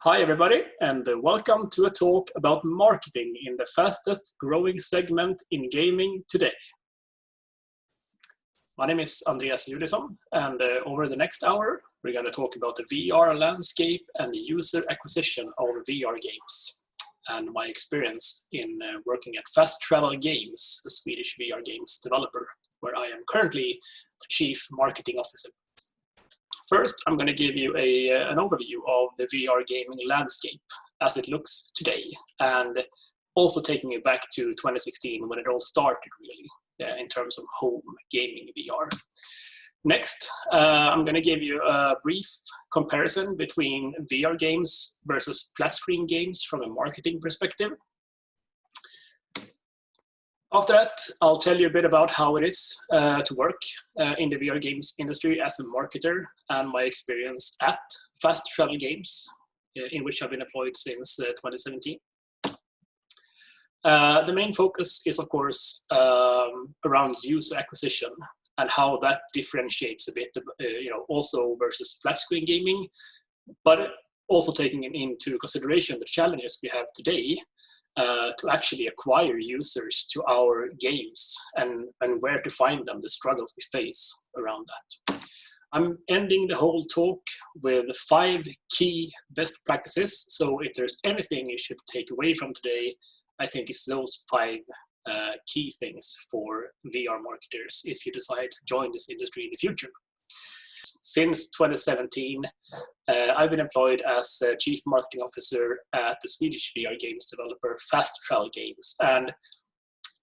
Hi everybody, and welcome to a talk about marketing in the fastest growing segment in gaming today. My name is Andreas Juliusson, and over the next hour we're going to talk about the VR landscape and the user acquisition of VR games, and my experience in working at Fast Travel Games, the Swedish VR games developer, where I am currently the Chief Marketing Officer. First, I'm going to give you an overview of the VR gaming landscape as it looks today, and also taking it back to 2016 when it all started really in terms of home gaming VR. Next, I'm going to give you a brief comparison between VR games versus flat screen games from a marketing perspective. After that, I'll tell you a bit about how it is to work in the VR games industry as a marketer and my experience at Fast Travel Games, in which I've been employed since 2017. The main focus is, of course, around user acquisition and how that differentiates a bit, also versus flat screen gaming, but also taking into consideration the challenges we have today to actually acquire users to our games and where to find them, the struggles we face around that. I'm ending the whole talk with 5 key best practices. So if there's anything you should take away from today, I think it's those 5 key things for VR marketers if you decide to join this industry in the future. Since 2017, I've been employed as a Chief Marketing Officer at the Swedish VR games developer Fast Travel Games, and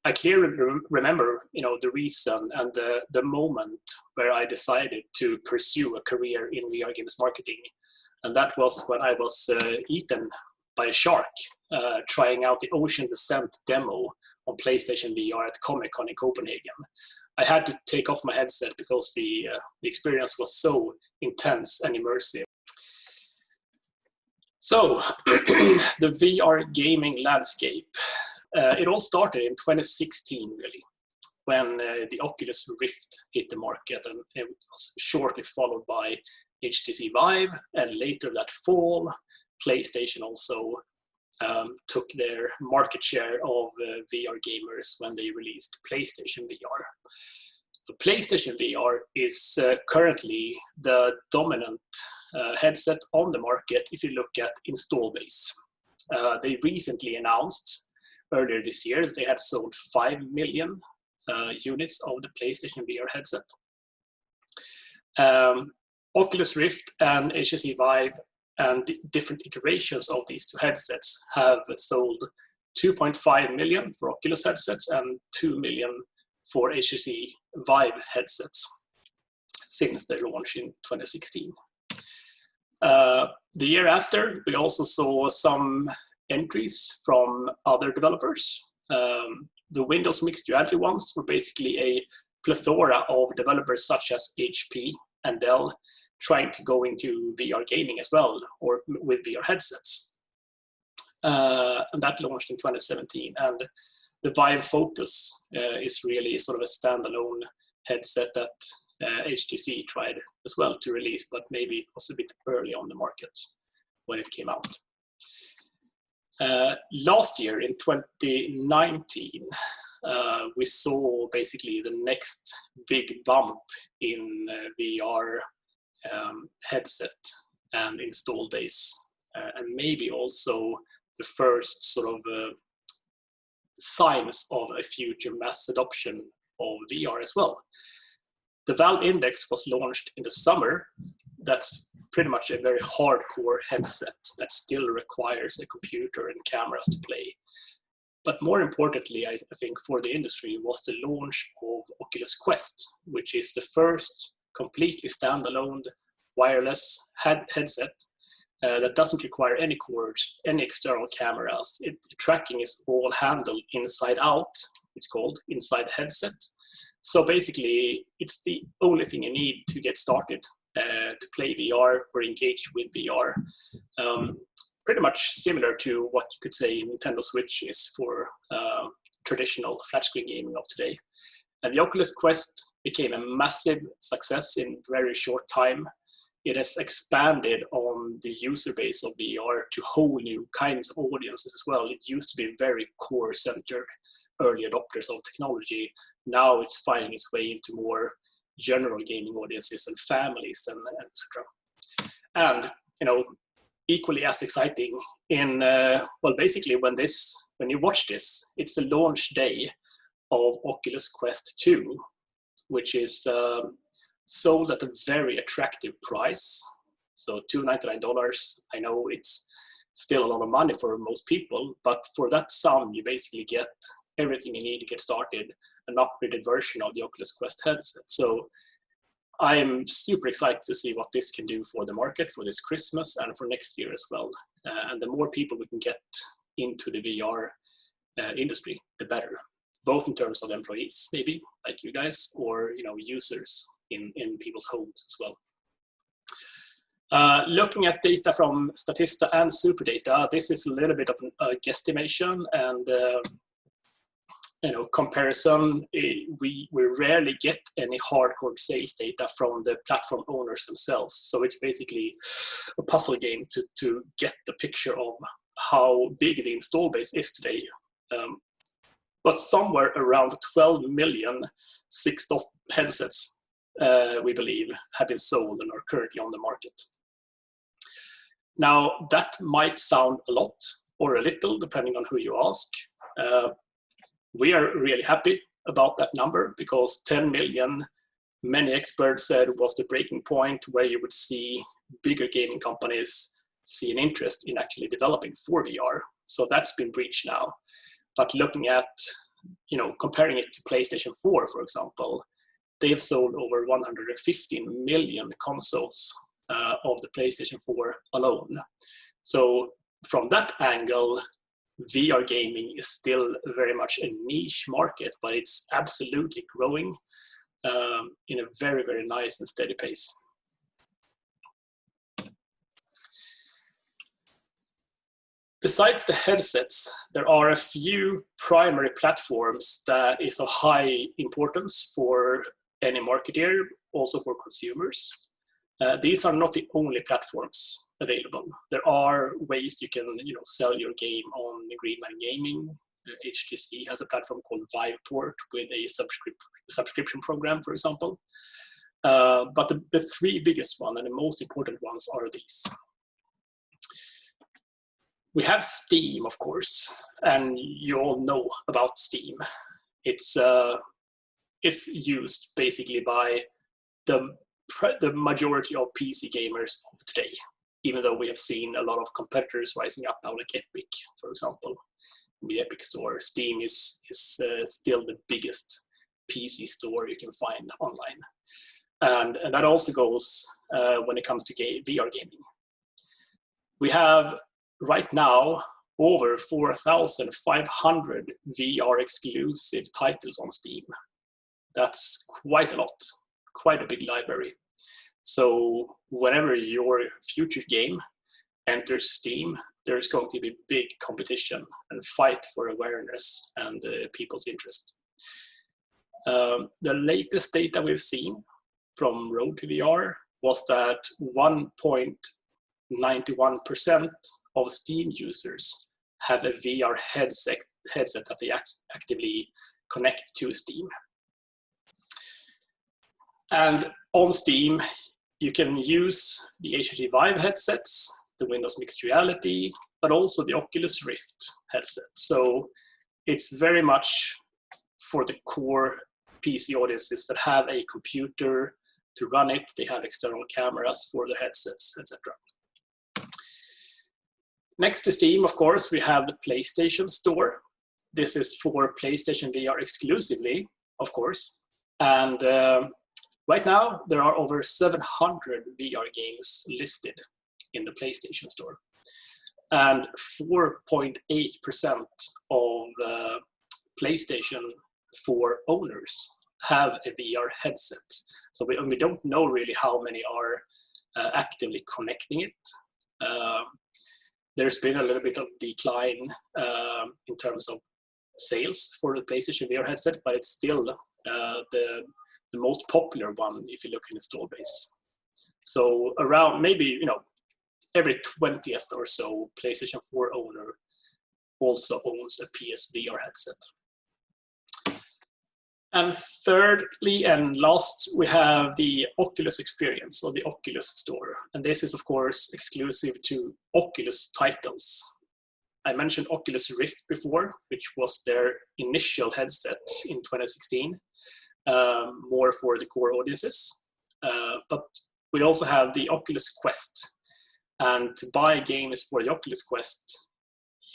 I clearly remember, the reason and the moment where I decided to pursue a career in VR games marketing, and that was when I was eaten by a shark trying out the Ocean Descent demo on PlayStation VR at Comic-Con in Copenhagen. I had to take off my headset because the experience was so intense and immersive. So, the VR gaming landscape. It all started in 2016, really, when the Oculus Rift hit the market, and it was shortly followed by HTC Vive, and later that fall, PlayStation also took their market share of VR gamers when they released PlayStation VR. So PlayStation VR is currently the dominant headset on the market if you look at install base. They recently announced earlier this year that they had sold 5 million units of the PlayStation VR headset. Oculus Rift and HTC Vive and different iterations of these 2 headsets have sold 2.5 million for Oculus headsets and 2 million for HTC Vive headsets since their launch in 2016. The year after, we also saw some entries from other developers. The Windows mixed reality ones were basically a plethora of developers such as HP and Dell trying to go into VR gaming as well, or with VR headsets. And that launched in 2017. And the Vive Focus is really sort of a standalone headset that HTC tried as well to release, but maybe was a bit early on the market when it came out. Last year, in 2019, we saw basically the next big bump in VR headset and install base, and maybe also the first sort of signs of a future mass adoption of VR as well. The Valve Index was launched in the summer. That's pretty much a very hardcore headset that still requires a computer and cameras to play. But more importantly, I think for the industry, was the launch of Oculus Quest, which is the first completely standalone wireless headset that doesn't require any cords, any external cameras. Tracking is all handled inside out. It's called inside the headset. So basically, it's the only thing you need to get started to play VR or engage with VR. Pretty much similar to what you could say Nintendo Switch is for traditional flat screen gaming of today. And the Oculus Quest became a massive success in very short time. it has expanded on the user base of VR to whole new kinds of audiences as well. It used to be very core-centered early adopters of technology. Now it's finding its way into more general gaming audiences and families and etc. And equally as exciting well, basically when you watch this, it's the launch day of Oculus Quest 2, which is sold at a very attractive price. So $299. I know it's still a lot of money for most people, but for that sum, you basically get everything you need to get started, an upgraded version of the Oculus Quest headset. So I'm super excited to see what this can do for the market for this Christmas and for next year as well. And the more people we can get into the VR industry, the better, both in terms of employees, maybe like you guys, or users in people's homes as well. Looking at data from Statista and Superdata, this is a little bit of a guesstimation and comparison. We rarely get any hardcore sales data from the platform owners themselves. So it's basically a puzzle game to get the picture of how big the install base is today. But somewhere around 12 million six-off headsets, we believe, have been sold and are currently on the market. Now, that might sound a lot or a little, depending on who you ask. We are really happy about that number because 10 million, many experts said, was the breaking point where you would see bigger gaming companies see an interest in actually developing for VR. So that's been breached now. But looking at, comparing it to PlayStation 4, for example, they've sold over 115 million consoles of the PlayStation 4 alone. So from that angle, VR gaming is still very much a niche market, but it's absolutely growing in a very, very nice and steady pace. Besides the headsets, there are a few primary platforms that is of high importance for any marketer, also for consumers. These are not the only platforms available. There are ways you can sell your game on Greenman Gaming. HTC has a platform called Viveport with a subscription program, for example. But the three biggest ones and the most important ones are these. We have Steam, of course, and you all know about Steam. It's used basically by the majority of PC gamers of today, even though we have seen a lot of competitors rising up now, like Epic, for example. In the Epic Store, Steam is still the biggest PC store you can find online. And that also goes when it comes to VR gaming. We have right now over 4,500 VR exclusive titles on Steam. That's quite a lot, quite a big library. So whenever your future game enters Steam, there's going to be big competition and fight for awareness and people's interest. The latest data we've seen from Road to VR was that 1.91% of Steam users have a VR headset that they actively connect to Steam. And on Steam, you can use the HTC Vive headsets, the Windows Mixed Reality, but also the Oculus Rift headset. So it's very much for the core PC audiences that have a computer to run it. They have external cameras for their headsets, etc. Next to Steam, of course, we have the PlayStation Store. This is for PlayStation VR exclusively, of course. And right now, there are over 700 VR games listed in the PlayStation Store. And 4.8% of PlayStation 4 owners have a VR headset. So we don't know really how many are actively connecting it. There's been a little bit of decline in terms of sales for the PlayStation VR headset, but it's still the most popular one if you look in install base. So around maybe, every 20th or so PlayStation 4 owner also owns a PSVR headset. And thirdly and last, we have the Oculus experience, or the Oculus Store. And this is, of course, exclusive to Oculus titles. I mentioned Oculus Rift before, which was their initial headset in 2016, more for the core audiences. But we also have the Oculus Quest. And to buy games for the Oculus Quest,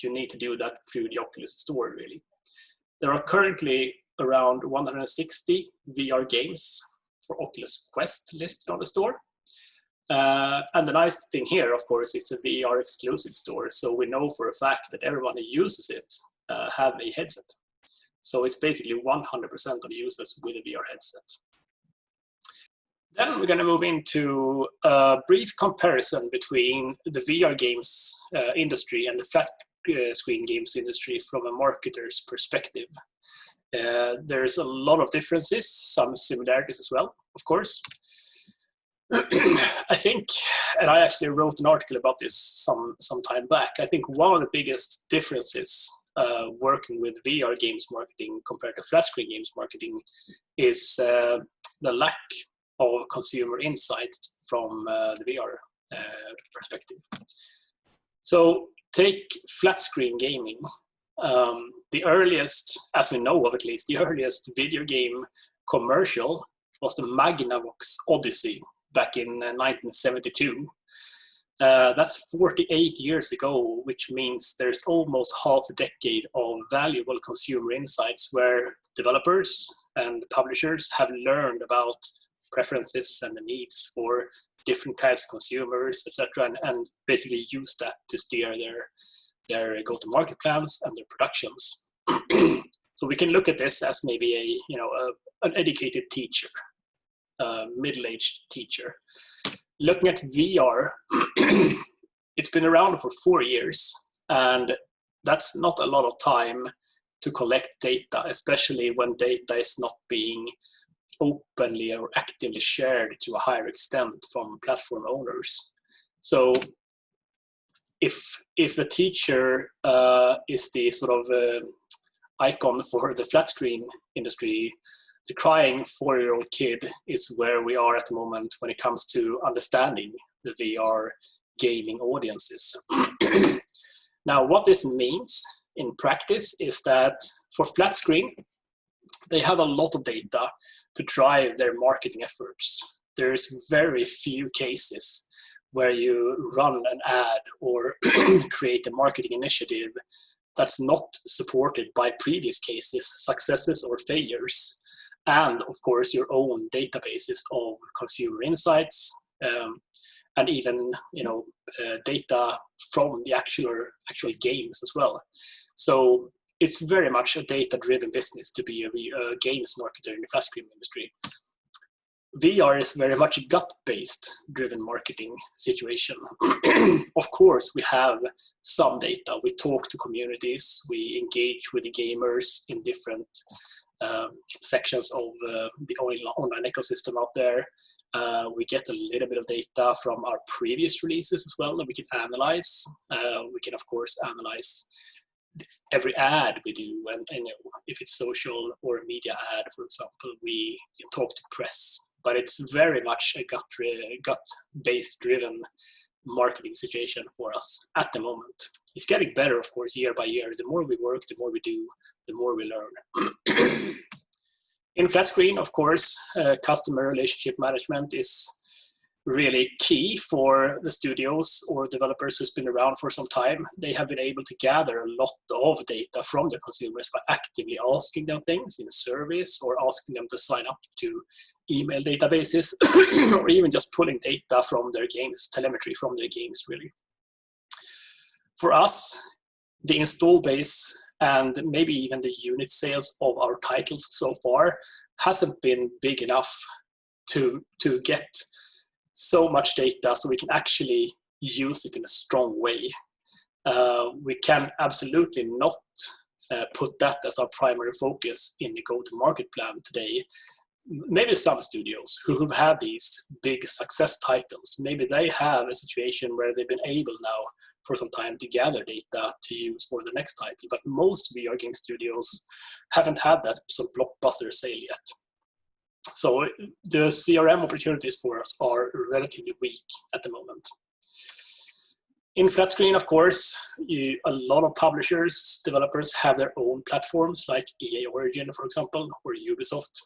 you need to do that through the Oculus Store, really. There are currently around 160 VR games for Oculus Quest listed on the store. And the nice thing here, of course, is a VR exclusive store. So we know for a fact that everyone who uses it have a headset. So it's basically 100% of the users with a VR headset. Then we're going to move into a brief comparison between the VR games industry and the flat screen games industry from a marketer's perspective. There's a lot of differences, some similarities as well, of course. I think, and I actually wrote an article about this some time back, I think one of the biggest differences working with VR games marketing compared to flat screen games marketing is the lack of consumer insight from the VR perspective. So take flat screen gaming. The earliest, as we know of at least, the earliest video game commercial was the Magnavox Odyssey back in 1972. That's 48 years ago, which means there's almost half a decade of valuable consumer insights where developers and publishers have learned about preferences and the needs for different kinds of consumers, etc., and basically use that to steer their go-to-market plans and their productions. So we can look at this as maybe an educated teacher, a middle-aged teacher. Looking at VR, it's been around for 4 years, and that's not a lot of time to collect data, especially when data is not being openly or actively shared to a higher extent from platform owners. So if a teacher is the sort of icon for the flat screen industry, the crying 4-year-old kid is where we are at the moment when it comes to understanding the VR gaming audiences. Now, what this means in practice is that for flat screen, they have a lot of data to drive their marketing efforts. There's very few cases where you run an ad or create a marketing initiative that's not supported by previous cases, successes or failures, and of course your own databases of consumer insights, and even data from the actual games as well. So it's very much a data-driven business to be a games marketer in the flat screen industry. VR is very much a gut-based driven marketing situation. Of course, we have some data. We talk to communities. We engage with the gamers in different sections of the online ecosystem out there. We get a little bit of data from our previous releases as well that we can analyze. We can, of course, analyze every ad we do, and if it's social or a media ad, for example, we can talk to press. But it's very much a gut-based driven marketing situation for us at the moment. It's getting better, of course, year by year. The more we work, the more we do, the more we learn. In flat screen, of course, customer relationship management is really key for the studios or developers who's been around for some time. They have been able to gather a lot of data from their consumers by actively asking them things in surveys or asking them to sign up to email databases or even just pulling data from their games, telemetry from their games, really. For us, the install base and maybe even the unit sales of our titles so far hasn't been big enough to get so much data so we can actually use it in a strong way. We can absolutely not put that as our primary focus in the go-to-market plan today. maybe some studios who've had these big success titles, maybe they have a situation where they've been able now for some time to gather data to use for the next title. But most VR game studios haven't had that sort of blockbuster sale yet. So the CRM opportunities for us are relatively weak at the moment. In flat screen, of course, a lot of publishers, developers have their own platforms like EA Origin, for example, or Ubisoft.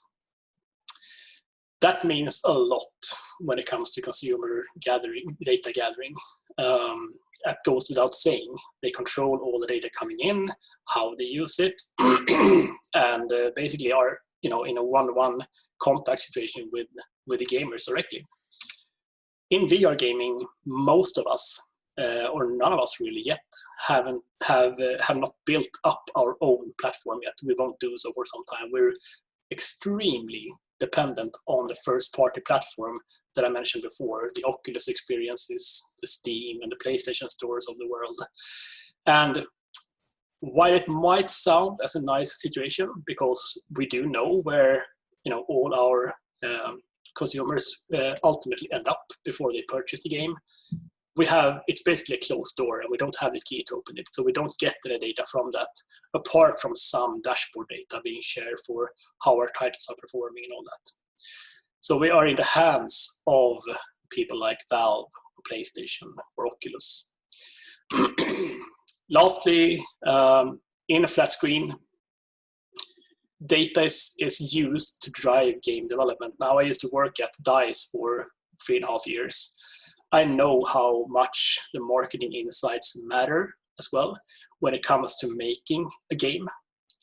That means a lot when it comes to consumer data gathering. That goes without saying. They control all the data coming in, how they use it, and basically are in a one-to-one contact situation with the gamers directly. In VR gaming, most of us, or none of us really yet, have not built up our own platform yet. We won't do so for some time. We're extremely dependent on the first-party platform that I mentioned before, the Oculus experiences, the Steam and the PlayStation stores of the world. And while it might sound as a nice situation, because we do know where all our consumers ultimately end up before they purchase the game, it's basically a closed door, and we don't have the key to open it, so we don't get the data from that, apart from some dashboard data being shared for how our titles are performing and all that. So we are in the hands of people like Valve, or PlayStation, or Oculus. Lastly, in a flat screen, data is used to drive game development. Now, I used to work at DICE for 3.5 years. I know how much the marketing insights matter as well when it comes to making a game.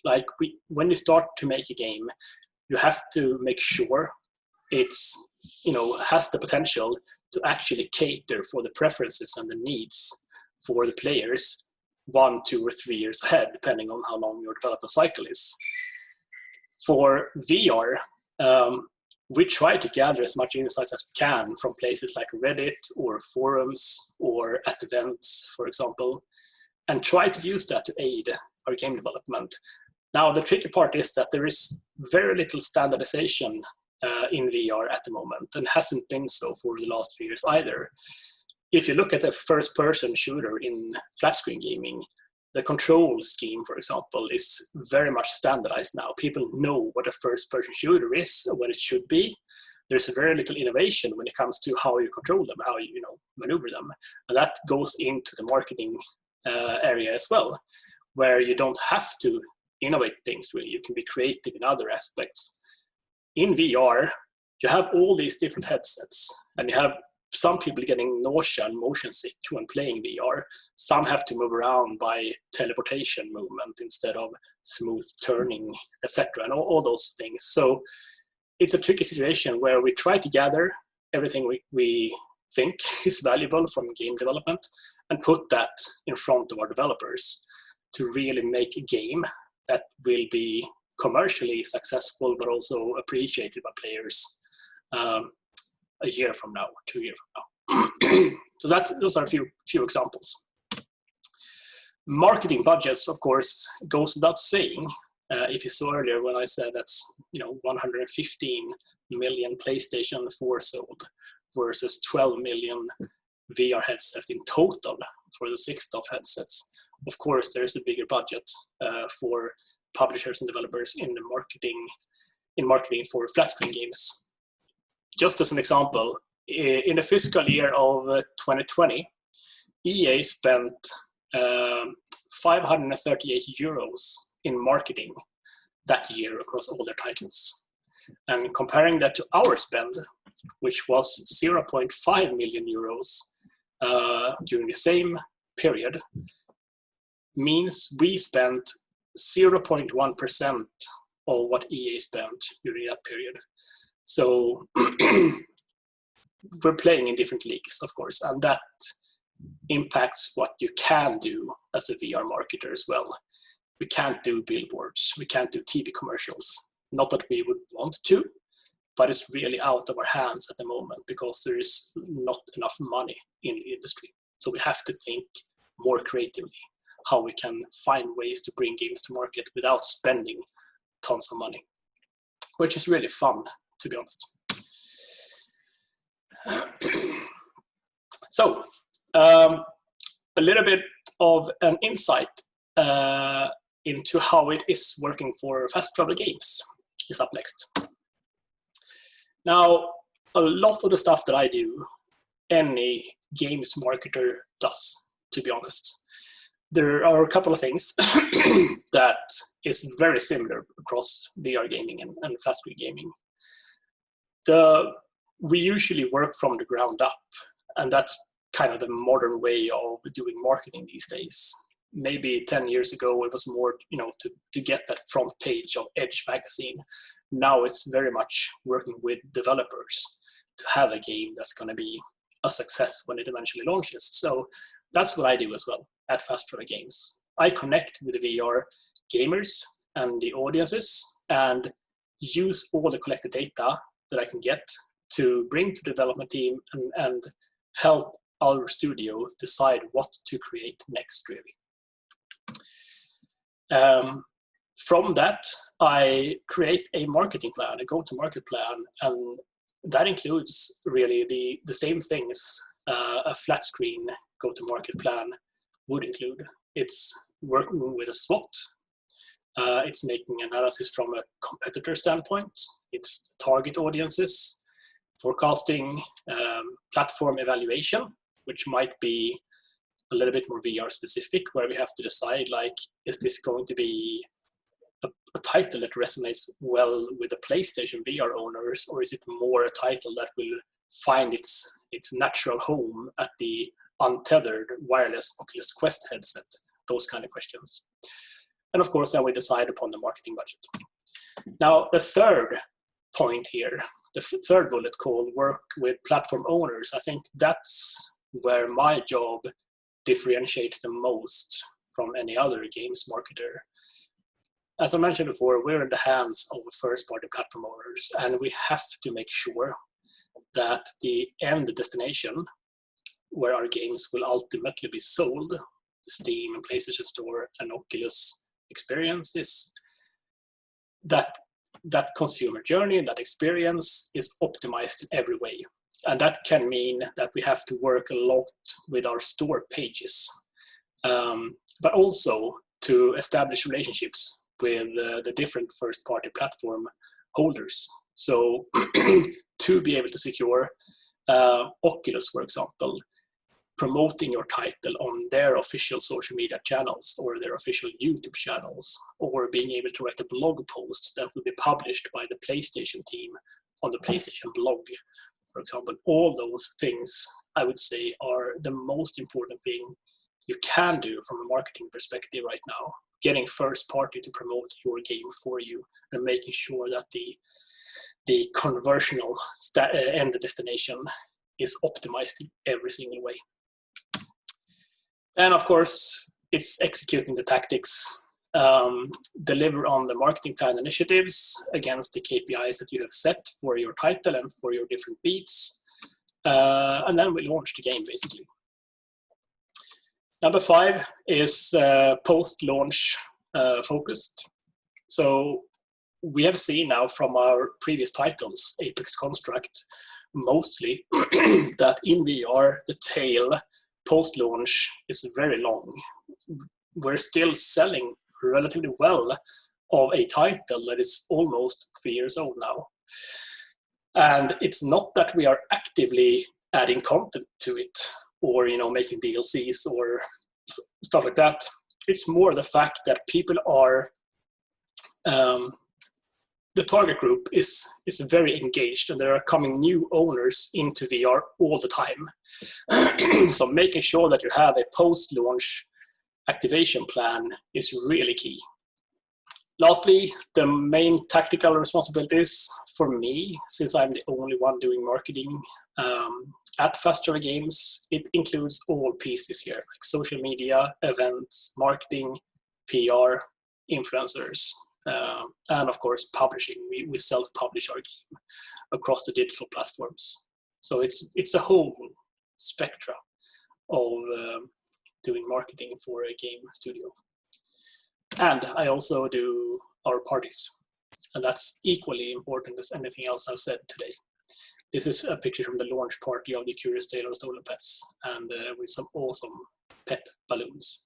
Like when you start to make a game, you have to make sure it's has the potential to actually cater for the preferences and the needs for the players 1, 2, or 3 years ahead, depending on how long your development cycle is. For VR, we try to gather as much insights as we can from places like Reddit or forums or at events, for example, and try to use that to aid our game development. Now, the tricky part is that there is very little standardization in VR at the moment, and hasn't been so for the last 3 years either. If you look at a first-person shooter in flat-screen gaming, the control scheme, for example, is very much standardized now. People know what a first-person shooter is and what it should be. There's very little innovation when it comes to how you control them, how you maneuver them. And that goes into the marketing area as well, where you don't have to innovate things really. You can be creative in other aspects. In VR, you have all these different headsets, and you have some people getting nausea and motion sick when playing VR. Some have to move around by teleportation movement instead of smooth turning, etc., and all those things. So it's a tricky situation where we try to gather everything we think is valuable from game development and put that in front of our developers to really make a game that will be commercially successful, but also appreciated by players a year from now, 2 years from now. So those are a few examples. Marketing budgets, of course, goes without saying. If you saw earlier when I said that's 115 million PlayStation 4 sold versus 12 million VR headsets in total for the 6 headsets. Of course, there is a bigger budget for publishers and developers in marketing for flat screen games. Just as an example, in the fiscal year of 2020, EA spent 538 euros in marketing that year across all their titles. And comparing that to our spend, which was 0.5 million euros during the same period, means we spent 0.1% of what EA spent during that period. So we're playing in different leagues, of course, and that impacts what you can do as a VR marketer as well. We can't do billboards, we can't do TV commercials. Not that we would want to, but it's really out of our hands at the moment because there is not enough money in the industry. So we have to think more creatively how we can find ways to bring games to market without spending tons of money, which is really fun to be honest. So, a little bit of an insight into how it is working for fast travel games is up next. Now, a lot of the stuff that I do, any games marketer does, to be honest. There are a couple of things that is very similar across VR gaming and flat screen gaming. We usually work from the ground up, and that's kind of the modern way of doing marketing these days. Maybe 10 years ago, it was more, to get that front page of Edge magazine. Now it's very much working with developers to have a game that's going to be a success when it eventually launches. So that's what I do as well at Fast Travel Games. I connect with the VR gamers and the audiences and use all the collected data that I can get to bring to the development team and help our studio decide what to create next, really. From that, I create a marketing plan, a go-to-market plan, and that includes really the same things a flat screen go-to-market plan would include. It's working with a SWOT. It's making analysis from a competitor standpoint. It's target audiences, forecasting, platform evaluation, which might be a little bit more VR specific, where we have to decide, like, is this going to be a title that resonates well with the PlayStation VR owners, or is it more a title that will find its natural home at the untethered wireless Oculus Quest headset? Those kind of questions. And of course, then we decide upon the marketing budget. Now, the third point here, the third bullet called work with platform owners, I think that's where my job differentiates the most from any other games marketer. As I mentioned before, we're in the hands of first-party platform owners, and we have to make sure that the end destination where our games will ultimately be sold, Steam and PlayStation Store and Oculus experiences, that consumer journey, that experience is optimized in every way. And that can mean that we have to work a lot with our store pages, but also to establish relationships with the different first-party platform holders. So to be able to secure Oculus, for example, promoting your title on their official social media channels or their official YouTube channels, or being able to write a blog post that will be published by the PlayStation team on the PlayStation blog, for example. All those things, I would say, are the most important thing you can do from a marketing perspective right now. Getting first party to promote your game for you and making sure that the conversional end destination is optimized in every single way. And of course, it's executing the tactics, deliver on the marketing plan initiatives against the KPIs that you have set for your title and for your different beats. And then we launch the game, basically. Number 5 is post-launch focused. So we have seen now from our previous titles, Apex Construct, mostly that in VR, the tail post-launch is very long. We're still selling relatively well of a title that is almost 3 years old now. And it's not that we are actively adding content to it or making DLCs or stuff like that. It's more the fact that people are the target group is very engaged, and there are coming new owners into VR all the time. So making sure that you have a post-launch activation plan is really key. Lastly, the main tactical responsibilities for me, since I'm the only one doing marketing at Fast Travel Games, it includes all pieces here, like social media, events, marketing, PR, influencers, and of course publishing. We self-publish our game across the digital platforms. So it's a whole spectra of doing marketing for a game studio. And I also do our parties. and that's equally important as anything else I've said today. This is a picture from the launch party of the Curious Tale of Stolen Pets, and with some awesome pet balloons.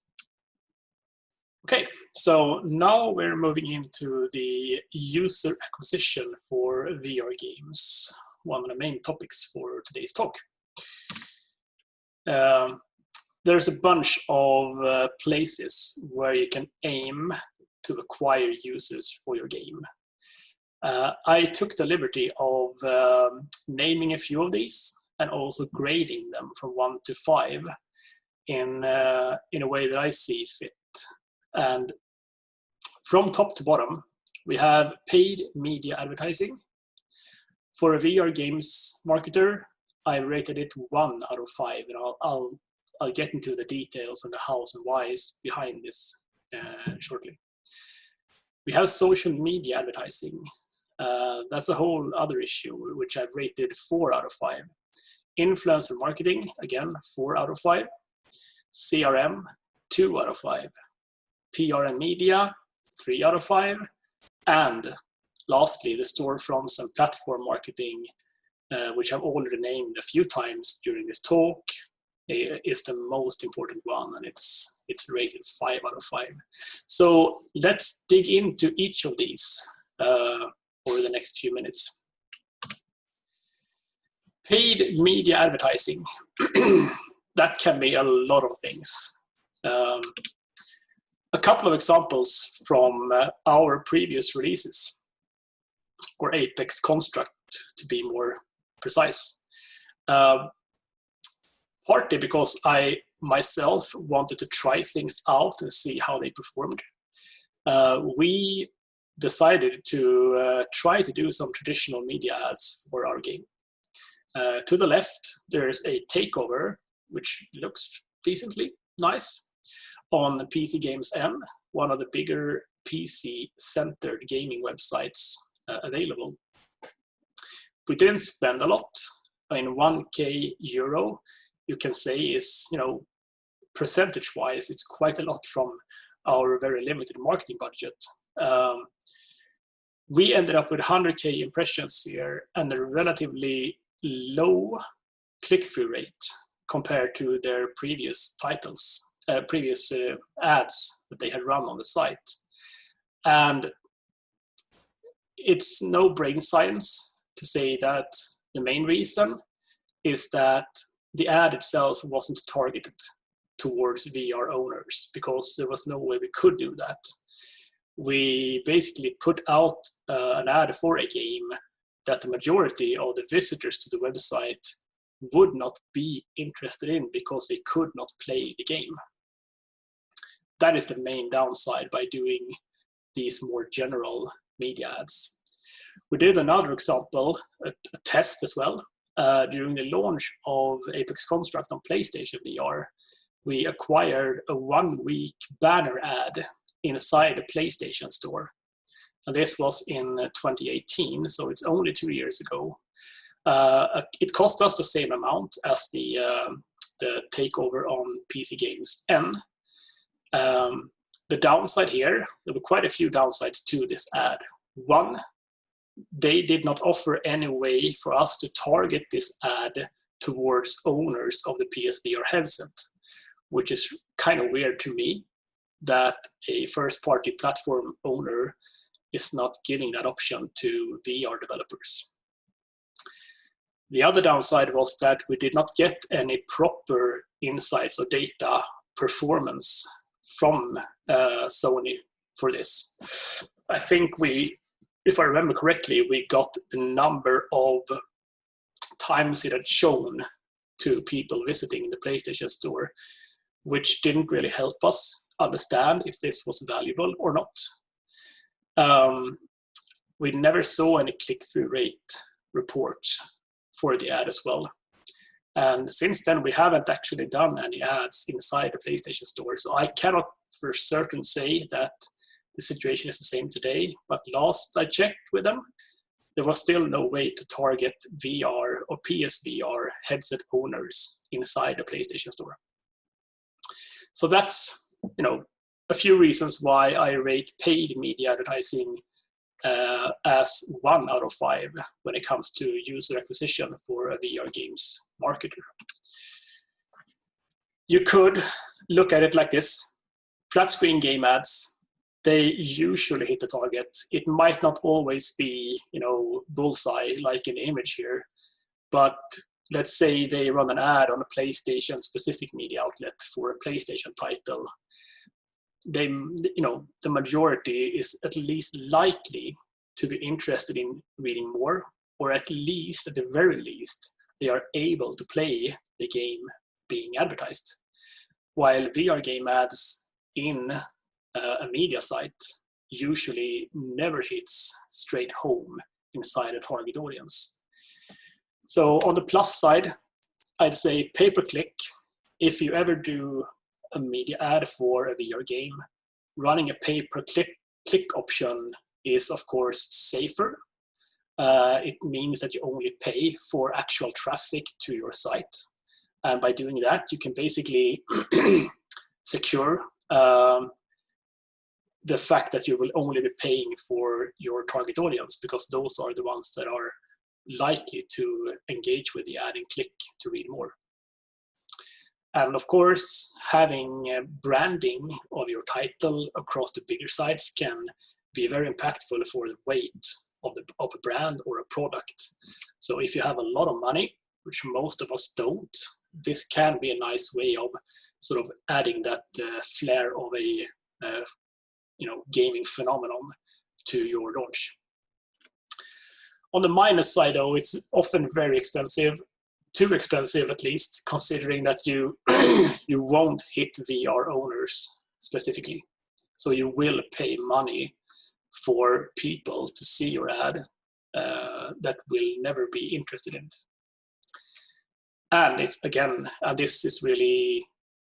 Okay, so now we're moving into the user acquisition for VR games, one of the main topics for today's talk. There's a bunch of places where you can aim to acquire users for your game. I took the liberty of naming a few of these and also grading them from 1 to 5 in a way that I see fit. And from top to bottom, we have paid media advertising. For a VR games marketer, I rated it 1 out of 5, and I'll get into the details and the hows and whys behind this shortly. We have social media advertising. That's a whole other issue, which I've rated 4 out of 5. Influencer marketing, again, 4 out of 5. CRM, 2 out of 5. PR and media, 3 out of 5. And lastly, the storefronts and platform marketing, which I've already named a few times during this talk, is the most important one, and it's rated 5 out of 5. So let's dig into each of these over the next few minutes. Paid media advertising. That can be a lot of things. A couple of examples from our previous releases, or Apex Construct to be more precise. Partly because I myself wanted to try things out and see how they performed. We decided to try to do some traditional media ads for our game. To the left, there's a takeover, which looks decently nice, on PC Games N, one of the bigger PC-centered gaming websites available. We didn't spend a lot. I mean, 1K euro, you can say, is, percentage-wise, it's quite a lot from our very limited marketing budget. We ended up with 100K impressions here and a relatively low click-through rate compared to their previous titles, previous ads that they had run on the site. And it's no brain science to say that the main reason is that the ad itself wasn't targeted towards VR owners, because there was no way we could do that. We basically put out an ad for a game that the majority of the visitors to the website would not be interested in because they could not play the game. That is the main downside by doing these more general media ads. We did another example, a test as well. During the launch of Apex Construct on PlayStation VR, we acquired a 1-week banner ad inside a PlayStation store. And this was in 2018, so it's only 2 years ago. It cost us the same amount as the takeover on PC Games N. The downside here, there were quite a few downsides to this ad. One, they did not offer any way for us to target this ad towards owners of the PSVR headset, which is kind of weird to me, that a first-party platform owner is not giving that option to VR developers. The other downside was that we did not get any proper insights or data performance from Sony for this. I think if I remember correctly, we got the number of times it had shown to people visiting the PlayStation Store, which didn't really help us understand if this was valuable or not. We never saw any click-through rate report for the ad as well. And since then, we haven't actually done any ads inside the PlayStation Store. So I cannot for certain say that the situation is the same today. But last I checked with them, there was still no way to target VR or PSVR headset owners inside the PlayStation Store. So that's, a few reasons why I rate paid media advertising as 1 out of 5 when it comes to user acquisition for a VR games marketer. You could look at it like this. Flat screen game ads, they usually hit the target. It might not always be, bullseye like in the image here, but let's say they run an ad on a PlayStation specific media outlet for a PlayStation title. The majority is at least likely to be interested in reading more, or at the very least, they are able to play the game being advertised. While VR game ads in a media site usually never hits straight home inside a target audience. So on the plus side, I'd say pay-per-click. If you ever do a media ad for a VR game, running a pay-per-click option is of course safer. It means that you only pay for actual traffic to your site. And by doing that, you can basically secure the fact that you will only be paying for your target audience, because those are the ones that are likely to engage with the ad and click to read more. And of course, having branding of your title across the bigger sites can be very impactful for the weight of a brand or a product. So if you have a lot of money, which most of us don't, this can be a nice way of sort of adding that flair of a gaming phenomenon to your launch. On the minus side, though, it's often very expensive, too expensive at least, considering that you you won't hit VR owners specifically. So you will pay money for people to see your ad that will never be interested in it. And it's again, and this is really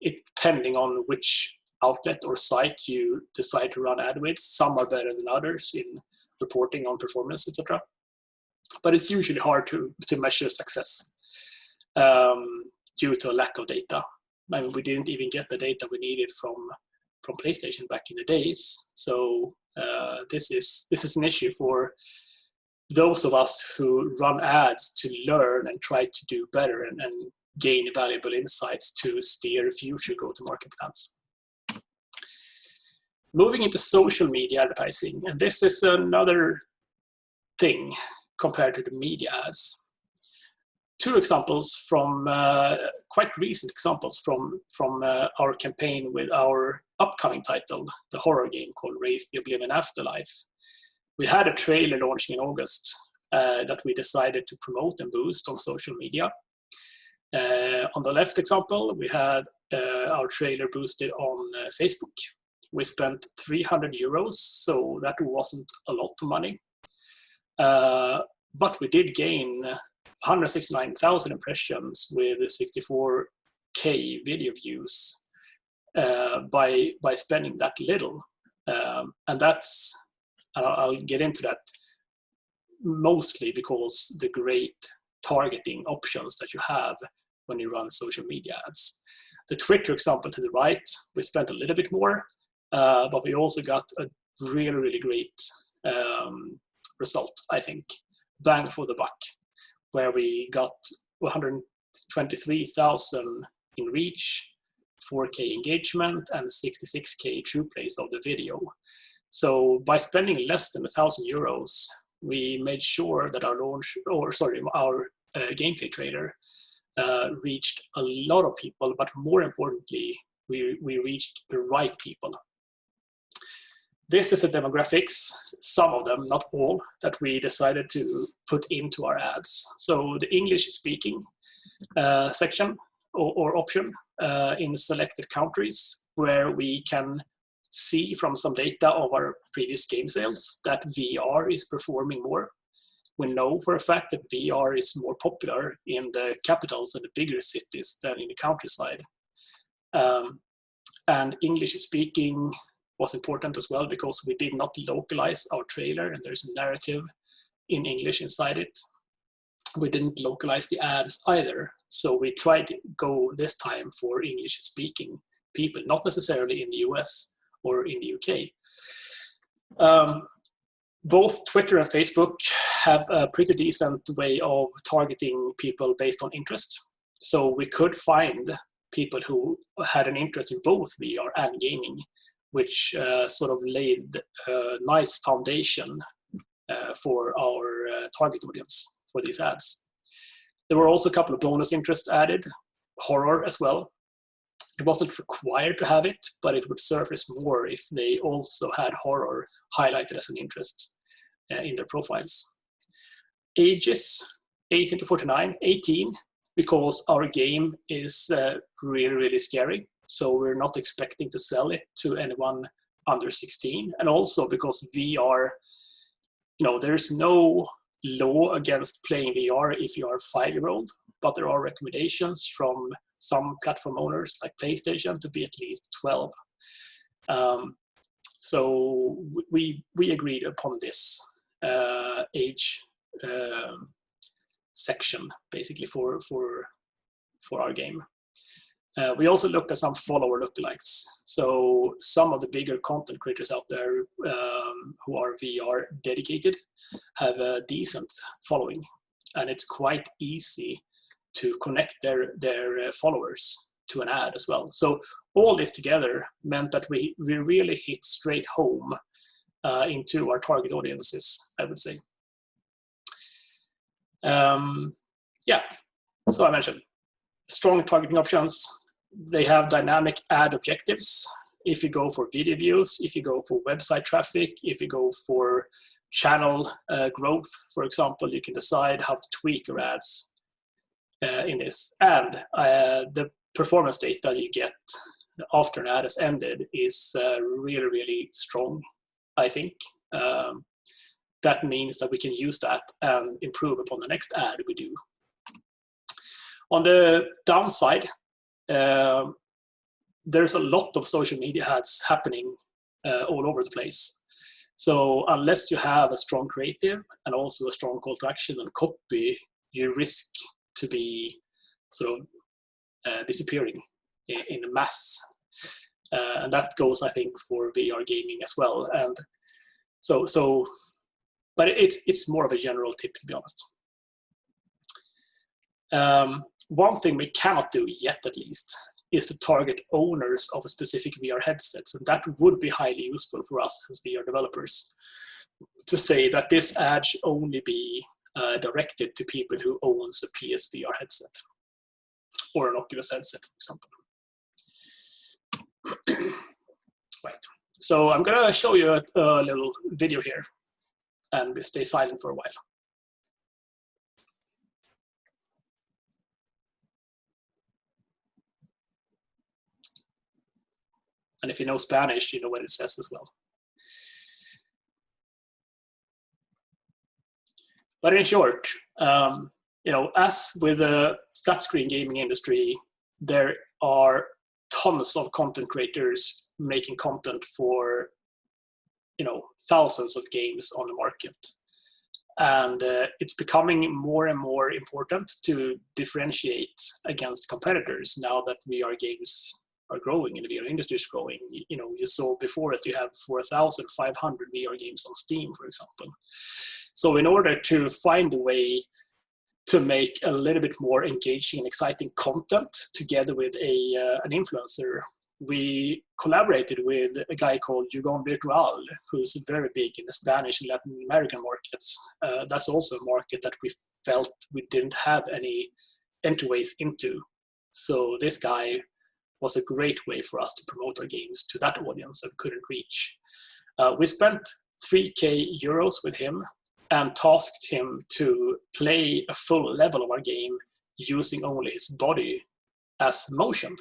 depending on which outlet or site you decide to run ad with. Some are better than others in reporting on performance, etc. But it's usually hard to measure success due to a lack of data. I mean, we didn't even get the data we needed from PlayStation back in the days. So this is an issue for those of us who run ads to learn and try to do better and gain valuable insights to steer future go-to-market plans. Moving into social media advertising, and this is another thing compared to the media ads. Two examples from quite recent examples from our campaign with our upcoming title, the horror game called Wraith the Oblivion Afterlife. We had a trailer launching in August that we decided to promote and boost on social media. On the left example, we had our trailer boosted on Facebook. We spent 300 euros, so that wasn't a lot of money. But we did gain 169,000 impressions with 64K video views by spending that little. And that's, I'll get into that, mostly because the great targeting options that you have when you run social media ads. The Twitter example to the right, we spent a little bit more, but we also got a really, really great result, I think. Bang for the buck, where we got 123,000 in reach, 4K engagement, and 66K true plays of the video. So by spending less than 1,000 euros, we made sure that our gameplay trailer reached a lot of people, but more importantly, we reached the right people. This is the demographics, some of them, not all, that we decided to put into our ads. So the English-speaking section or option in selected countries, where we can see from some data of our previous game sales that VR is performing more. We know for a fact that VR is more popular in the capitals and the bigger cities than in the countryside. And English-speaking was important as well, because we did not localize our trailer, and there's a narrative in English inside it. We didn't localize the ads either, so we tried to go this time for English-speaking people, not necessarily in the US or in the UK. Both Twitter and Facebook have a pretty decent way of targeting people based on interest. So we could find people who had an interest in both VR and gaming, which sort of laid a nice foundation for our target audience for these ads. There were also a couple of bonus interests added, horror as well. It wasn't required to have it, but it would surface more if they also had horror highlighted as an interest in their profiles. Ages, 18 to 49, 18, because our game is really, really scary. So we're not expecting to sell it to anyone under 16. And also because VR, there's no law against playing VR if you are a 5-year-old, but there are recommendations from some platform owners like PlayStation to be at least 12. So we agreed upon this age section basically for our game. We also looked at some follower lookalikes. So some of the bigger content creators out there who are VR dedicated have a decent following, and it's quite easy to connect their followers to an ad as well. So all this together meant that we really hit straight home into our target audiences, I would say. Yeah, so I mentioned strong targeting options. They have dynamic ad objectives. If you go for video views, if you go for website traffic, if you go for channel growth, for example, you can decide how to tweak your ads in this. And the performance data you get after an ad has ended is really, really strong, I think. That means that we can use that and improve upon the next ad we do. On the downside, there's a lot of social media ads happening all over the place. So unless you have a strong creative and also a strong call to action and copy, you risk to be sort of disappearing in a mass. And that goes, I think, for VR gaming as well. And so but it's more of a general tip, to be honest. One thing we cannot do yet, at least, is to target owners of specific VR headsets. And that would be highly useful for us as VR developers to say that this ad should only be directed to people who owns a PSVR headset or an Oculus headset, for example. Right. So I'm going to show you a little video here, and we stay silent for a while. And if you know Spanish, you know what it says as well. But in short, as with the flat screen gaming industry, there are tons of content creators making content for, thousands of games on the market. And it's becoming more and more important to differentiate against competitors now that VR games are growing and the VR industry is growing. You saw before that you have 4,500 VR games on Steam, for example. So in order to find a way to make a little bit more engaging and exciting content together with an influencer, we collaborated with a guy called Jugon Virtual, who's very big in the Spanish and Latin American markets. That's also a market that we felt we didn't have any entryways into. So this guy was a great way for us to promote our games to that audience that we couldn't reach. We spent 3,000 euros with him and tasked him to play a full level of our game using only his body as motion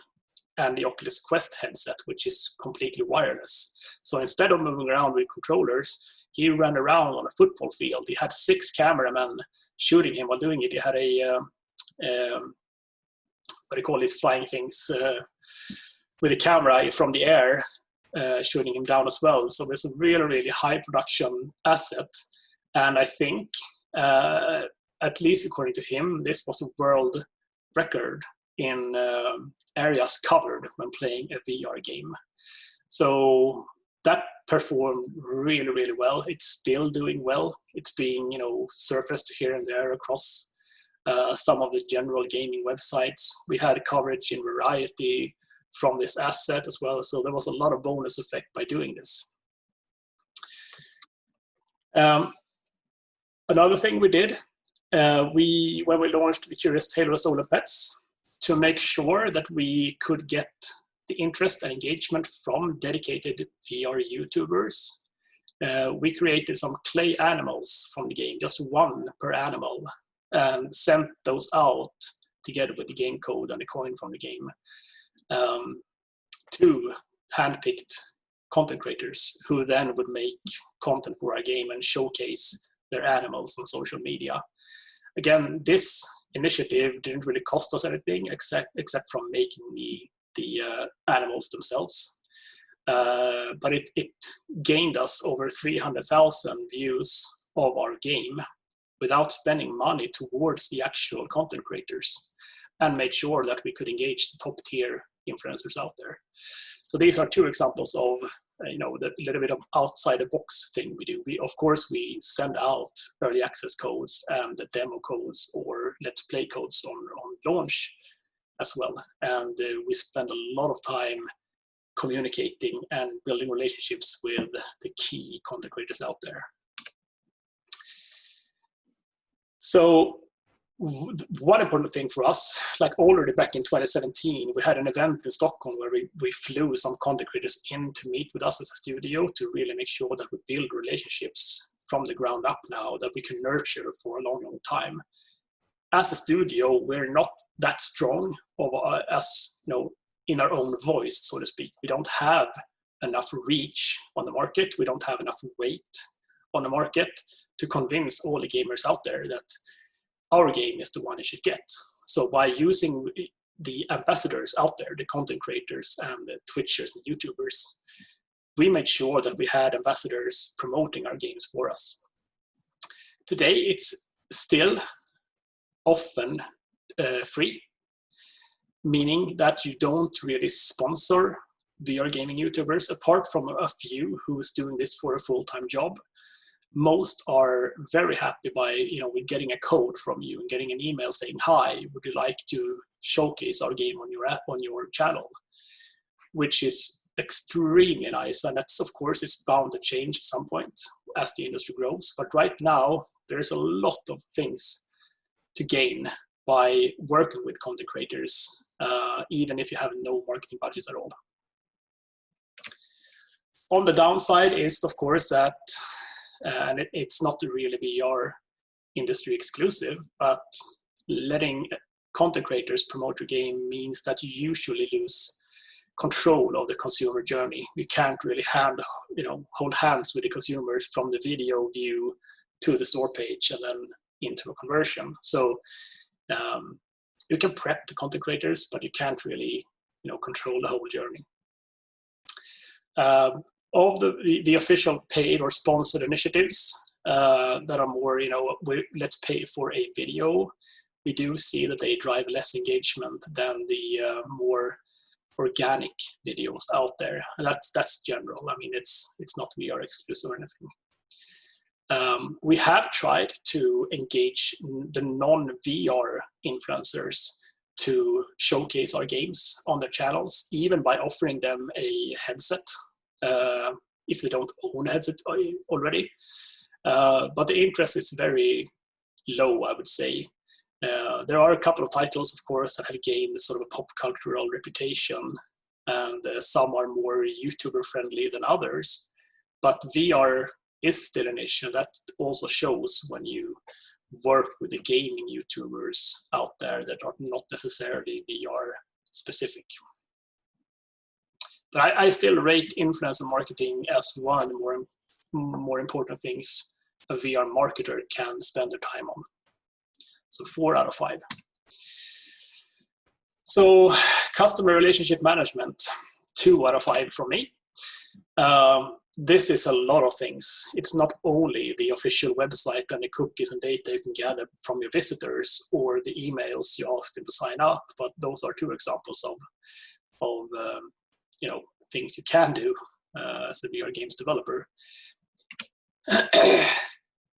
and the Oculus Quest headset, which is completely wireless. So instead of moving around with controllers, he ran around on a football field. He had 6 cameramen shooting him while doing it. He had a, what do you call these flying things, with a camera from the air shooting him down as well. So there's a really, really high production asset. And I think, at least according to him, this was a world record in areas covered when playing a VR game. So that performed really, really well. It's still doing well. It's being, surfaced here and there across some of the general gaming websites. We had coverage in Variety from this asset as well, so there was a lot of bonus effect by doing this. Another thing we did, when we launched the Curious Tale of Stolen Pets, to make sure that we could get the interest and engagement from dedicated VR YouTubers, we created some clay animals from the game, just one per animal, and sent those out together with the game code and the coin from the game to handpicked content creators who then would make content for our game and showcase their animals on social media. Again, this initiative didn't really cost us anything except from making the animals themselves. But it gained us over 300,000 views of our game without spending money towards the actual content creators, and made sure that we could engage the top tier influencers out there. So these are two examples of the little bit of outside the box thing we do. Of course we send out early access codes and demo codes or let's play codes on launch as well, and we spend a lot of time communicating and building relationships with the key content creators out there. So one important thing for us, like already back in 2017, we had an event in Stockholm where we flew some content creators in to meet with us as a studio to really make sure that we build relationships from the ground up now that we can nurture for a long, long time. As a studio, we're not that strong in our own voice, so to speak. We don't have enough reach on the market. We don't have enough weight on the market to convince all the gamers out there that our game is the one you should get. So by using the ambassadors out there, the content creators and the Twitchers and YouTubers, we made sure that we had ambassadors promoting our games for us. Today, it's still often free, meaning that you don't really sponsor VR gaming YouTubers, apart from a few who's doing this for a full-time job. Most are very happy by with getting a code from you and getting an email saying, "Hi, would you like to showcase our game on your app, on your channel?" Which is extremely nice, and that's, of course, it's bound to change at some point as the industry grows. But right now, there's a lot of things to gain by working with content creators, even if you have no marketing budget at all. On the downside is, of course, that and it's not really VR industry exclusive, but letting content creators promote your game means that you usually lose control of the consumer journey. You can't really hold hands with the consumers from the video view to the store page and then into a conversion. So you can prep the content creators, but you can't really control the whole journey. Of the official paid or sponsored initiatives that are more, let's pay for a video, we do see that they drive less engagement than the more organic videos out there. And that's general. I mean, it's not VR exclusive or anything. We have tried to engage the non-VR influencers to showcase our games on their channels, even by offering them a headset. If they don't own a headset already. But the interest is very low, I would say. There are a couple of titles, of course, that have gained sort of a pop cultural reputation, and some are more YouTuber friendly than others. But VR is still an issue. That also shows when you work with the gaming YouTubers out there that are not necessarily VR specific. But I still rate influencer marketing as one of the more important things a VR marketer can spend their time on. So 4 out of 5. So customer relationship management, 2 out of 5 from me. This is a lot of things. It's not only the official website and the cookies and data you can gather from your visitors or the emails you ask them to sign up, but those are 2 examples of things you can do as a VR games developer.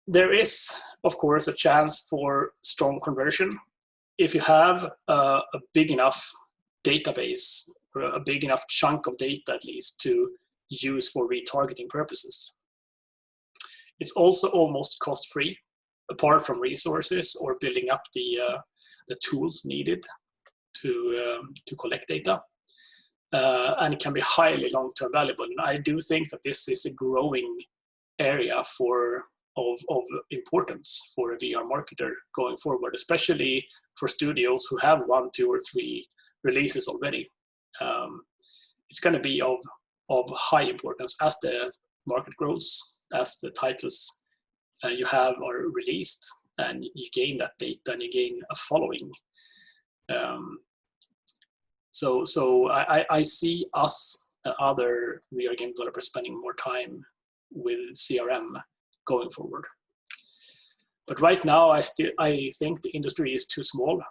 There is, of course, a chance for strong conversion if you have a big enough database, or a big enough chunk of data at least, to use for retargeting purposes. It's also almost cost-free, apart from resources or building up the tools needed to collect data. And it can be highly long-term valuable. And I do think that this is a growing area of importance for a VR marketer going forward, especially for studios who have 1, 2, or 3 releases already. It's going to be of high importance as the market grows, as the titles you have are released, and you gain that data and you gain a following. So I see us and other VR game developers spending more time with CRM going forward. But right now, I think the industry is too small